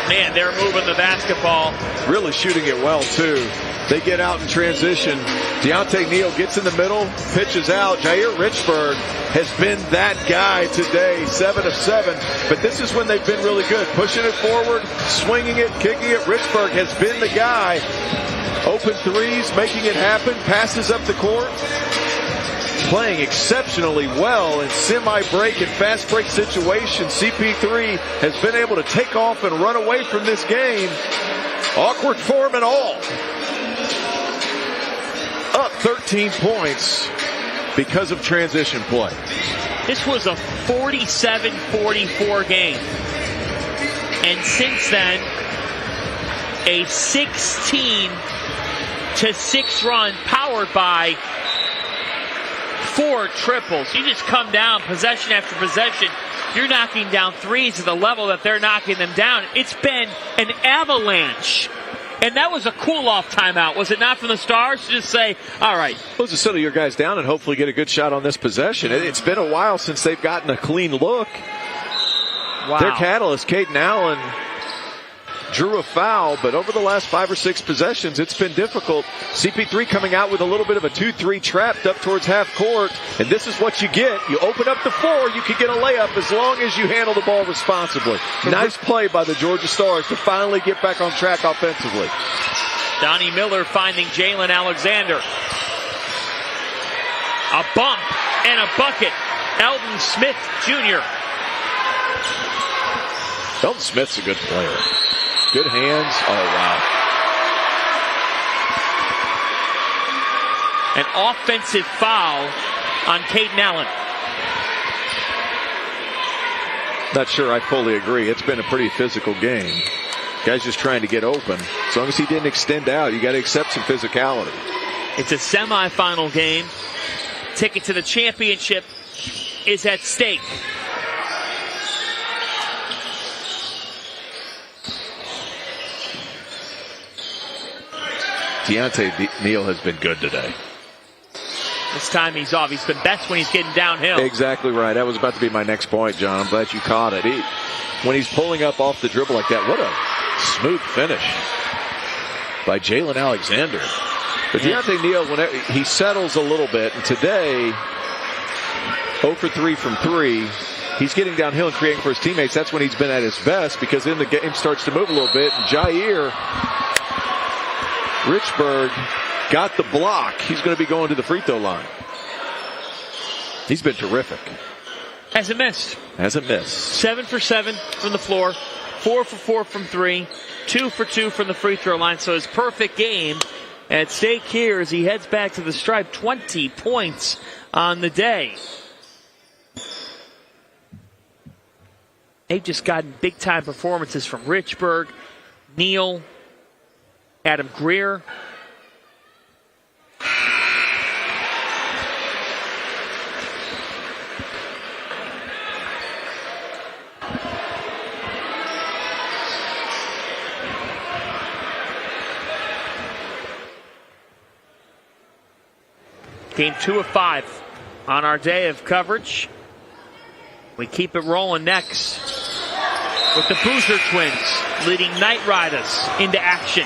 Man, they're moving the basketball. Really shooting it well, too. They get out in transition. Deontay Neal gets in the middle, pitches out. Jair Richburg has been that guy today, 7 of 7. But this is when they've been really good. Pushing it forward, swinging it, kicking it. Richburg has been the guy. Open threes, making it happen, passes up the court. Playing exceptionally well in semi-break and fast break situations. CP3 has been able to take off and run away from this game. Awkward form and all. Up 13 points because of transition play. This was a 47-44 game. And since then, a 16-6 run powered by 4 triples. You just come down possession after possession. You're knocking down threes at the level that they're knocking them down. It's been an avalanche. And that was a cool-off timeout, was it not, from the Stars to just say, all right. Well, to settle your guys down and hopefully get a good shot on this possession. It's been a while since they've gotten a clean look. Wow. Their catalyst, Caden Allen, drew a foul, but over the last 5 or 6 possessions, it's been difficult. CP3 coming out with a little bit of a 2-3 trapped up towards half court, and this is what you get. You open up the floor, you can get a layup as long as you handle the ball responsibly. Nice play by the Georgia Stars to finally get back on track offensively. Donnie Miller finding Jalen Alexander. A bump and a bucket. Eldon Smith Jr. Eldon Smith's a good player. Good hands. Oh, wow. An offensive foul on Caden Allen. Not sure I fully agree. It's been a pretty physical game. Guy's just trying to get open. As long as he didn't extend out, you got to accept some physicality. It's a semifinal game. Ticket to the championship is at stake. Deontay Neal has been good today. This time he's off. He's been best when he's getting downhill. Exactly right. That was about to be my next point, John. I'm glad you caught it. When he's pulling up off the dribble like that, what a smooth finish by Jalen Alexander. But Deontay Neal, whenever he settles a little bit, and today, 0 for 3 from 3, he's getting downhill and creating for his teammates. That's when he's been at his best, because then the game starts to move a little bit. And Jair Richburg got the block. He's going to be going to the free throw line. He's been terrific. Hasn't missed. Hasn't missed. 7 for 7 from the floor. 4 for 4 from 3. 2 for 2 from the free throw line. So his perfect game at stake here as he heads back to the stripe. 20 points on the day. They've just gotten big-time performances from Richburg, Neal, Adam Greer. Game 2 of 5 on our day of coverage. We keep it rolling next with the Boozer twins leading Knight Riders into action.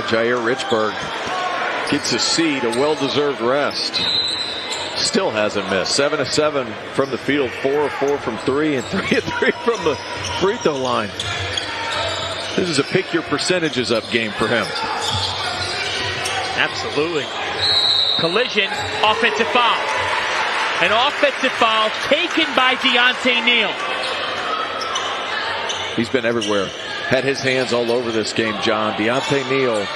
Jair Richburg gets a seed, a well-deserved rest. Still hasn't missed. 7 of 7 from the field, 4 of 4 from 3, and 3 of 3 from the free throw line. This is a pick your percentages up game for him. Absolutely. Collision, offensive foul. An offensive foul taken by Deontay Neal. He's been everywhere. Had his hands all over this game, John. Deontay Neal.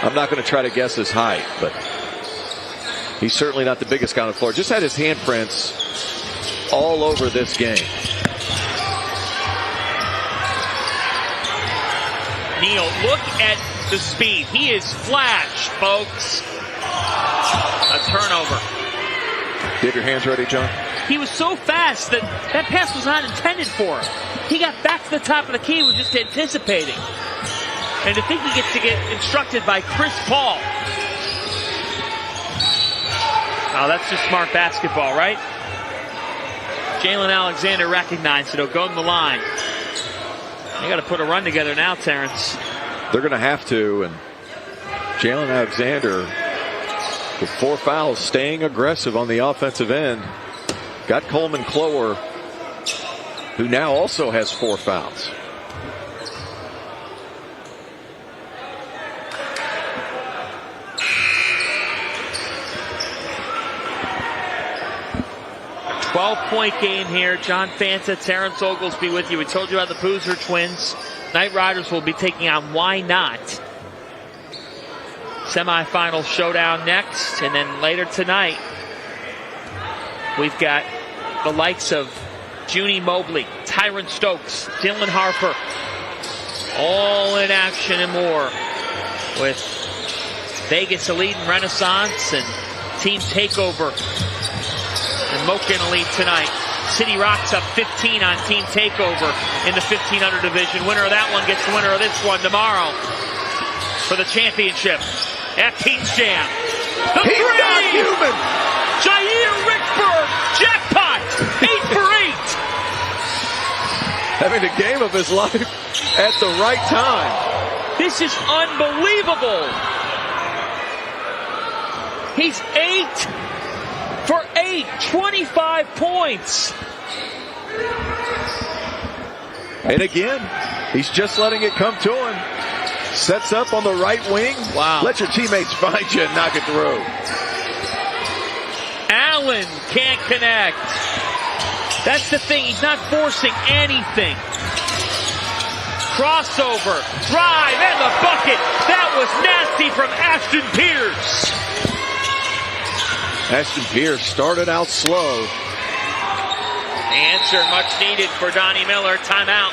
I'm not going to try to guess his height, but he's certainly not the biggest guy on the floor. Just had his handprints all over this game. Neal, look at the speed. He is flashed, folks. A turnover. Get your hands ready, John. He was so fast that that pass was not intended for him. He got back to the top of the key, was just anticipating. And to think he gets to get instructed by Chris Paul. Oh, that's just smart basketball, right? Jalen Alexander recognized it. He'll go to the line. They got to put a run together now, Terrence. They're going to have to. And Jalen Alexander, with 4 fouls, staying aggressive on the offensive end. Got Coleman Clower, who now also has 4 fouls. Point game here. John Fanta, Terrence Oglesby with you. We told you about the Boozer twins. Knight Riders will be taking on Why Not. Semifinal showdown next. And then later tonight, we've got the likes of Junie Mobley, Tyron Stokes, Dylan Harper. All in action and more with Vegas Elite and Renaissance and Team Takeover. And Mocha in the lead tonight. City Rocks up 15 on Team Takeover in the 1500 division. Winner of that one gets the winner of this one tomorrow for the championship at Teams Jam. The He's not human. Jair Richburg, jackpot, 8 for 8. Having the game of his life at the right time. This is unbelievable. He's 8 for 8, 25 points. And again, he's just letting it come to him. Sets up on the right wing. Wow. Let your teammates find you and knock it through. Allen can't connect. That's the thing. He's not forcing anything. Crossover, drive, and the bucket. That was nasty from Ashton Pierce. Ashton Pierce started out slow. The answer much needed for Donnie Miller. Timeout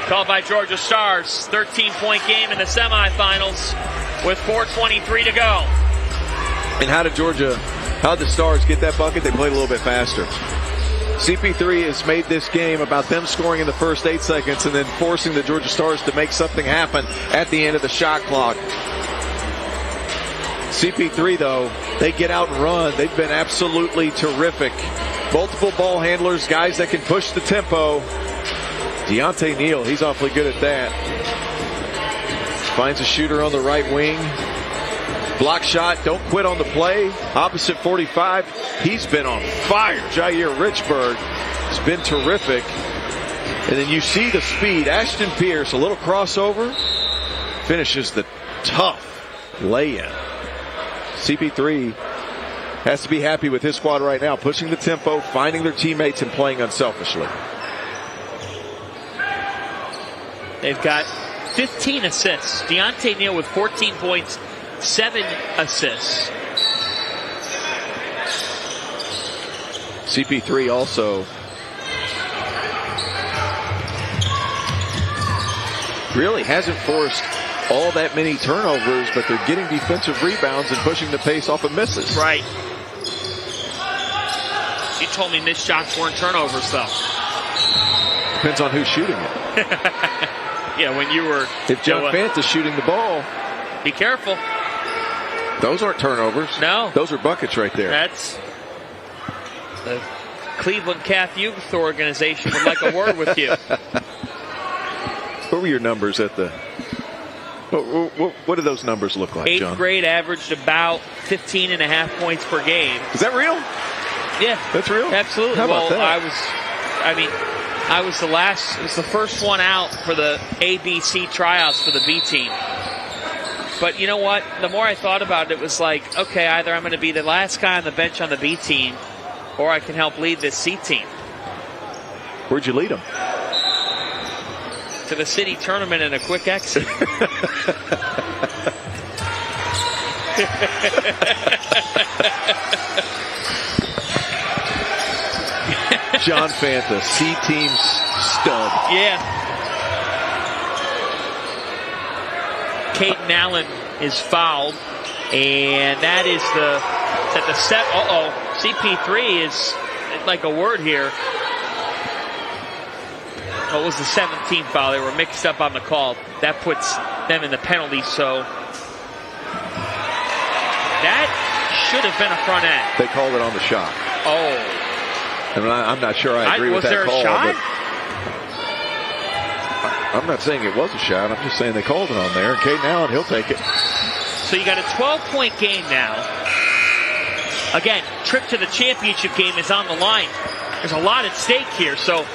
called by Georgia Stars. 13-point game in the semifinals with 4:23 to go. And how did the Stars get that bucket? They played a little bit faster. CP3 has made this game about them scoring in the first 8 seconds and then forcing the Georgia Stars to make something happen at the end of the shot clock. CP3, though, they get out and run. They've been absolutely terrific. Multiple ball handlers, guys that can push the tempo. Deontay Neal, he's awfully good at that. Finds a shooter on the right wing. Block shot, don't quit on the play. Opposite 45, he's been on fire. Jair Richburg has been terrific. And then you see the speed. Ashton Pierce, a little crossover. finishes the tough lay-in. CP3 has to be happy with his squad right now, pushing the tempo, finding their teammates, and playing unselfishly. They've got 15 assists. Deontay Neal with 14 points, 7 assists. CP3 also really hasn't forced all that many turnovers, but they're getting defensive rebounds and pushing the pace off of misses. Right. You told me missed shots weren't turnovers, though. Depends on who's shooting it. Yeah, when you were... If John Fanta's shooting the ball... Be careful. Those aren't turnovers. No. Those are buckets right there. That's... The Cleveland Calf Youth Organization would like a word with you. What were your numbers at the... What do those numbers look like, John? 8th grade averaged about 15.5 points per game. Is that real? Yeah. That's real? Absolutely. How about that? I was the first one out for the ABC tryouts for the B team. But you know what? The more I thought about it, it was like, okay, either I'm going to be the last guy on the bench on the B team, or I can help lead this C team. Where'd you lead them? To the city tournament and a quick exit. John Fanta, C-team's stud. Yeah. Caden Allen is fouled, and that is at the set. CP3 is like a word here. It was the 17th foul. They were mixed up on the call. That puts them in the penalty, so that should have been a front end. They called it on the shot. Oh. And I'm not sure I agree with that call. Was there a shot? I'm not saying it was a shot. I'm just saying they called it on there. And Caden Allen, he'll take it. So you got a 12-point game now. Again, trip to the championship game is on the line. There's a lot at stake here, so...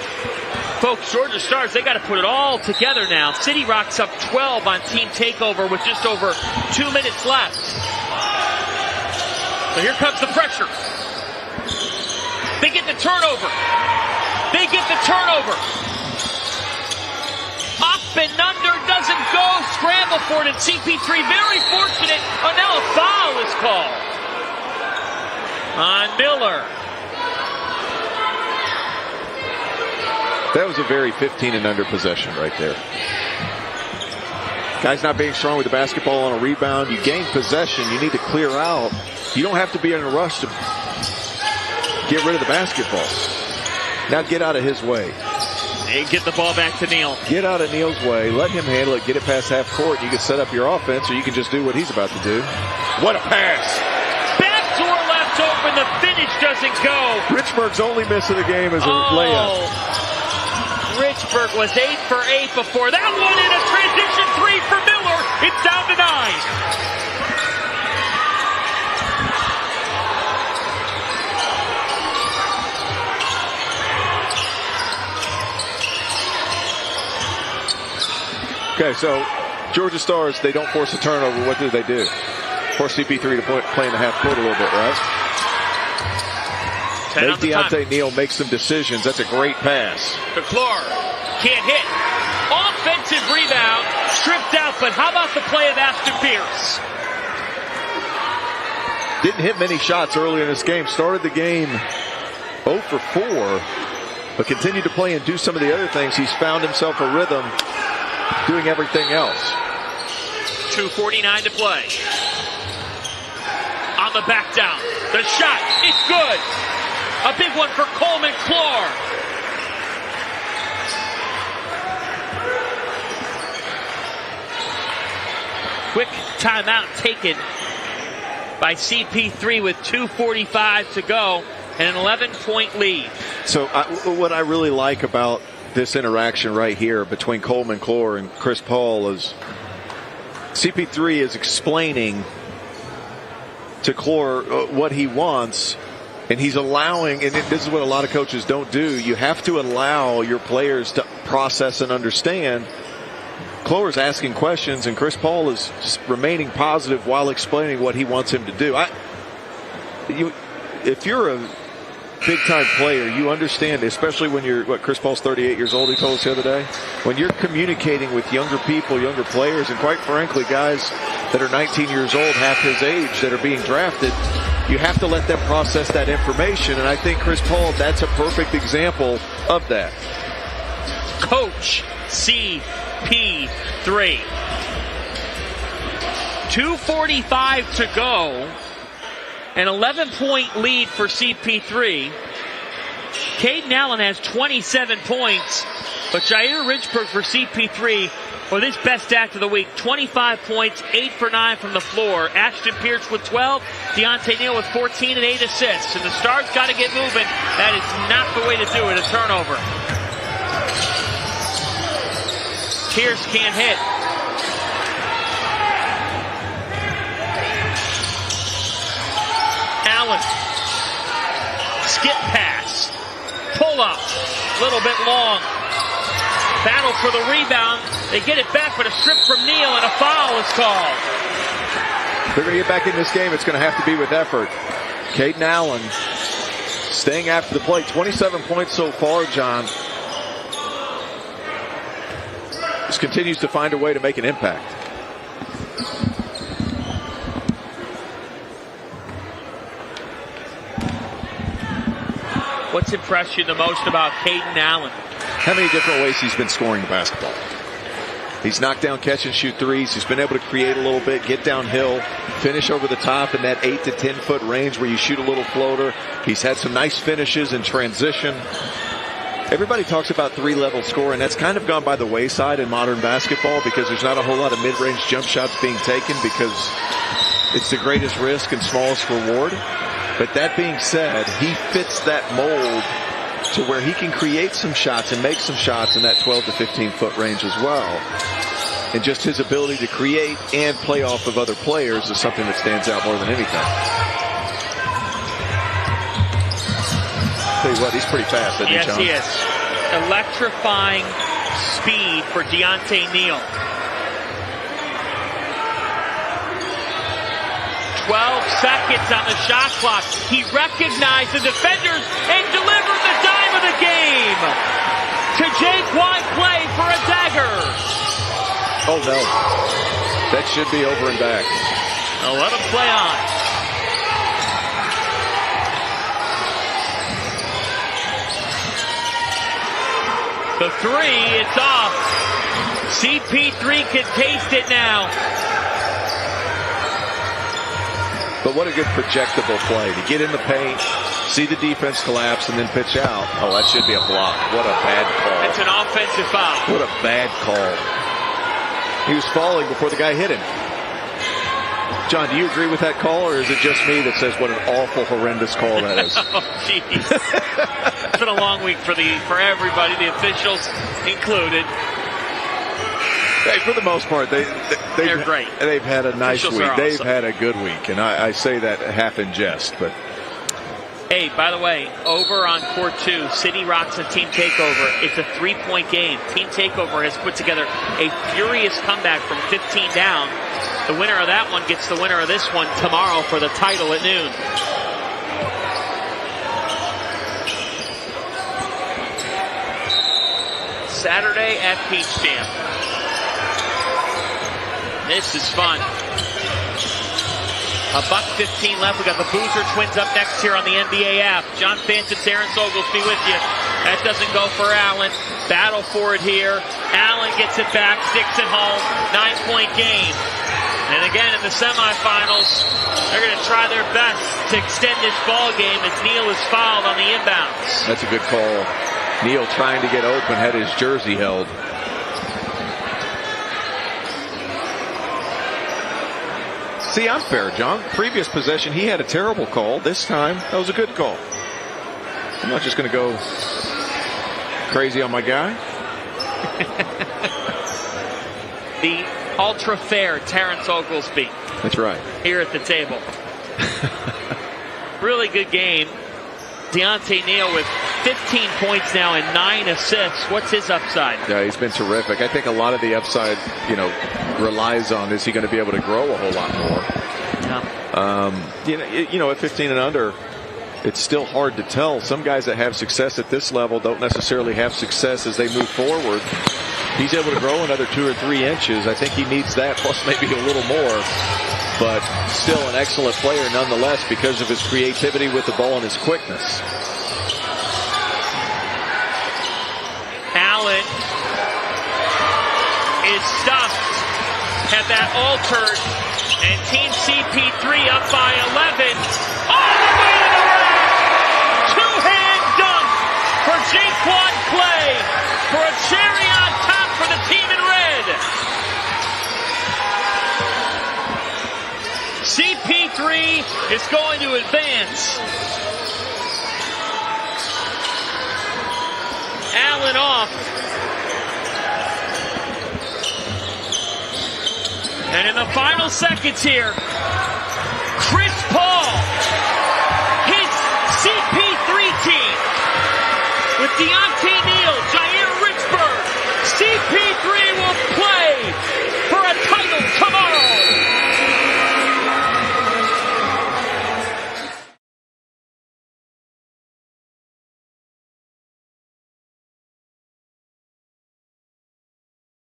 Folks, Georgia Stars, they got to put it all together now. City Rock's up 12 on team takeover with just over 2 minutes left. So here comes the pressure. They get the turnover. Up and under, doesn't go. Scramble for it, and CP3 very fortunate. Oh, now a foul is called on Miller. That was a very 15 and under possession right there. Guys not being strong with the basketball on a rebound. You gain possession. You need to clear out. You don't have to be in a rush to get rid of the basketball. Now get out of his way. And get the ball back to Neal. Get out of Neal's way. Let him handle it. Get it past half court. You can set up your offense, or you can just do what he's about to do. What a pass. Backdoor left open. The finish doesn't go. Richburg's only miss of the game is a layup. Richburg was 8 for 8 before that one, in a transition 3 for Miller. It's down to 9. Okay, so Georgia Stars, they don't force a turnover. What do? Force CP3 to play in the half court a little bit, right? Make Deontay Neal make some decisions. That's a great pass. McClure can't hit. Offensive rebound, stripped out, but how about the play of Aston Pierce? Didn't hit many shots earlier in this game. Started the game 0 for 4, but continued to play and do some of the other things. He's found himself a rhythm doing everything else. 2:49 to play. On the back down. The shot is good. A big one for Coleman Clore. Quick timeout taken by CP3 with 2:45 to go and an 11-point lead. So what I really like about this interaction right here between Coleman Clore and Chris Paul is CP3 is explaining to Clore what he wants, and he's allowing, and this is what a lot of coaches don't do, you have to allow your players to process and understand Cloher's asking questions, and Chris Paul is remaining positive while explaining what he wants him to do. If you're a big-time player, you understand, especially when you're, Chris Paul's 38 years old, he told us the other day, when you're communicating with younger people, younger players, and quite frankly, guys that are 19 years old, half his age, that are being drafted, you have to let them process that information, and I think Chris Paul, that's a perfect example of that. Coach CP3. 2:45 to go. An 11-point lead for CP3. Caden Allen has 27 points, but Jair Ridgeburg for CP3 with his best act of the week, 25 points, 8 for 9 from the floor. Ashton Pierce with 12, Deontay Neal with 14 and 8 assists. And the Stars got to get moving. That is not the way to do it, a turnover. Pierce can't hit. Allen. Skip pass. Pull up. A little bit long. Battle for the rebound. They get it back, but a strip from Neal and a foul is called. They're going to get back in this game. It's going to have to be with effort. Caden Allen staying after the play. 27 points so far, John. Just continues to find a way to make an impact. What's impressed you the most about Caden Allen? How many different ways he's been scoring the basketball. He's knocked down catch and shoot threes. He's been able to create a little bit, get downhill, finish over the top in that 8 to 10 foot range where you shoot a little floater. He's had some nice finishes in transition. Everybody talks about three-level scoring. That's kind of gone by the wayside in modern basketball because there's not a whole lot of mid-range jump shots being taken because it's the greatest risk and smallest reward. But that being said, he fits that mold to where he can create some shots and make some shots in that 12 to 15 foot range as well. And just his ability to create and play off of other players is something that stands out more than anything. Tell you what, he's pretty fast, isn't he, John? Yes, he is. Electrifying speed for Deontay Neal. 12 seconds on the shot clock. He recognized the defenders and delivered the dime of the game to Jaquan Clay for a dagger. Oh, no. That should be over and back. Now let him play on. The three, it's off. CP3 can taste it now. But what a good projectable play to get in the paint, see the defense collapse, and then pitch out. Oh, that should be a block. What a bad call. It's an offensive foul. What a bad call. He was falling before the guy hit him. John, do you agree with that call, or is it just me that says what an awful, horrendous call that is? Oh, jeez. It's been a long week for everybody, the officials included. Hey, for the most part, they're great. They've had a nice Officials week. They've awesome. had a good week, and I say that half in jest. But hey, by the way, over on Court 2, City Rocks and Team Takeover. It's a 3-point game. Team Takeover has put together a furious comeback from 15 down. The winner of that one gets the winner of this one tomorrow for the title at noon. Saturday at Peach Jam. This is fun. $1:15 left. We got the Boozer Twins up next here on the NBA app. John Fanton, Terrence Oglesby with you. That doesn't go for Allen. Battle for it here. Allen gets it back, sticks it home. 9-point game. And again in the semifinals, they're going to try their best to extend this ball game as Neal is fouled on the inbounds. That's a good call. Neal trying to get open, had his jersey held. See, I'm fair, John. Previous possession, he had a terrible call. This time, that was a good call. I'm not just going to go crazy on my guy. The ultra fair Terrence Oglesby. That's right. Here at the table. Really good game. Deontay Neal with 15 points now and 9 assists. What's his upside? Yeah, he's been terrific. I think a lot of the upside, relies on, is he going to be able to grow a whole lot more? Yeah. At 15 and under, it's still hard to tell. Some guys that have success at this level don't necessarily have success as they move forward. He's able to grow another 2 or 3 inches. I think he needs that, plus maybe a little more. But still an excellent player nonetheless because of his creativity with the ball and his quickness. Allen is stuffed. Had that altered. And Team CP3 up by 11. All the way to the rack! Two-hand dunk for Jaquan Clay for a cherry on top for the team in red. CP3 is going to advance. Allen off. And in the final seconds here,